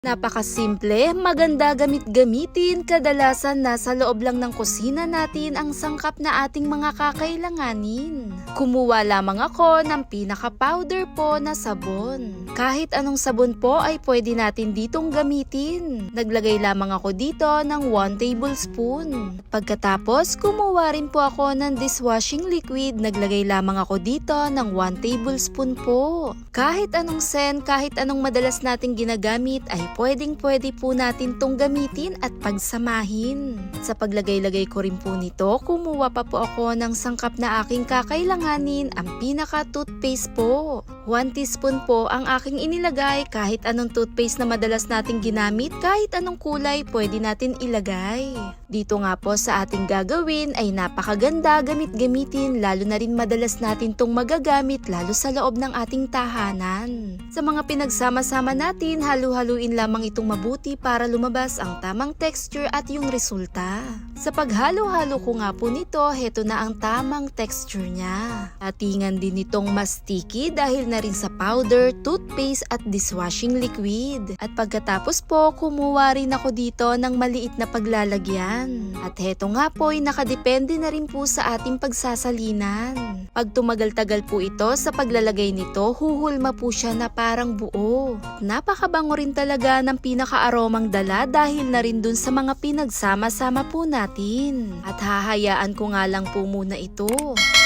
Napakasimple, maganda gamit-gamitin, kadalasan nasa loob lang ng kusina natin ang sangkap na ating mga kakailanganin. Kumuha lamang ako ng pinaka-powder po na sabon. Kahit anong sabon po ay pwede natin ditong gamitin. Naglagay lamang ako dito ng 1 tablespoon. Pagkatapos, kumuha rin po ako ng dishwashing liquid. Naglagay lamang ako dito ng 1 tablespoon po. Kahit anong scent, kahit anong madalas nating ginagamit ay pwedeng-pwede po natin tong gamitin at pagsamahin. Sa paglagay-lagay ko rin po nito, kumuha pa po ako ng sangkap na aking kakailanganin, ang pinaka-toothpaste po. 1 teaspoon po ang aking inilagay, kahit anong toothpaste na madalas nating ginamit, kahit anong kulay pwede natin ilagay. Dito nga po sa ating gagawin ay napakaganda gamit-gamitin, lalo na rin madalas natin tong magagamit lalo sa loob ng ating tahanan. Sa mga pinagsama-sama natin, halu-haluin lamang itong mabuti para lumabas ang tamang texture at yung resulta. Sa paghalo-halo ko nga po nito, heto na ang tamang texture niya. Atingan din itong mas sticky dahil na rin sa powder, toothpaste at dishwashing liquid. At pagkatapos po, kumuha rin ako dito ng maliit na paglalagyan. At heto nga po ay nakadepende na rin po sa ating pagsasalinan. Pag tumagal-tagal po ito sa paglalagay nito, huhulma po siya na parang buo. Napakabango rin talaga ng pinaka-aromang dala dahil na rin dun sa mga pinagsama-sama po natin. At hahayaan ko nga lang po muna ito.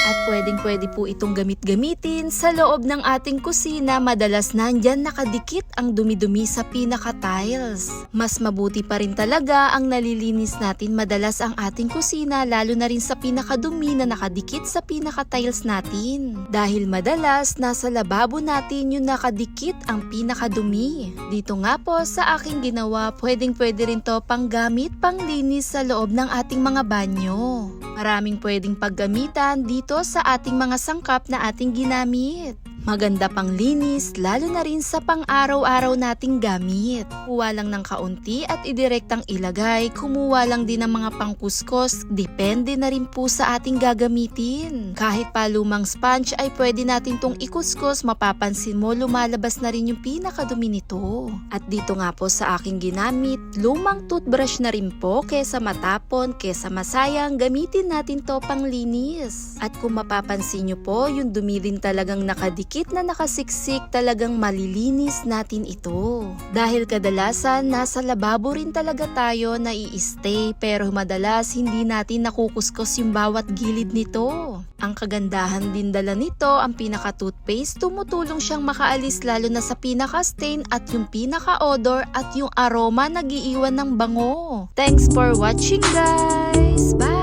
At pwedeng-pwede po itong gamit-gamitin sa loob ng ating kusina. Madalas nandyan nakadikit ang dumi-dumi sa pinaka-tiles. Mas mabuti pa rin talaga ang nalilinis natin madalas ang ating kusina, lalo na rin sa pinakadumi na nakadikit sa pinaka-tiles natin. Dahil madalas nasa lababo natin yung nakadikit ang pinakadumi. Dito nga po sa aking ginawa, pwedeng-pwede rin to panggamit, panglinis sa loob ng ating mga banyo. Maraming pwedeng paggamitan dito sa ating mga sangkap na ating ginamit. Maganda pang linis, lalo na rin sa pang-araw-araw nating gamit. Kuha lang ng kaunti at idirektang ilagay. Kumuha lang din ng mga pangkuskos, depende na rin po sa ating gagamitin. Kahit pa lumang sponge ay pwede natin tong ikuskus, mapapansin mo lumalabas na rin yung pinakadumi nito. At dito nga po sa aking ginamit, lumang toothbrush na rin po, kesa matapon, kesa masayang, gamitin natin to pang linis. At kung mapapansin nyo po, yung dumi rin talagang nakadikit na nakasiksik, talagang malilinis natin ito. Dahil kadalasan nasa lababo rin talaga tayo na i-stay, pero madalas hindi natin nakukuskus yung bawat gilid nito. Ang kagandahan din dala nito, ang pinaka-toothpaste, tumutulong siyang makaalis lalo na sa pinaka-stain at yung pinaka-odor at yung aroma nagiiwan ng bango. Thanks for watching guys! Bye!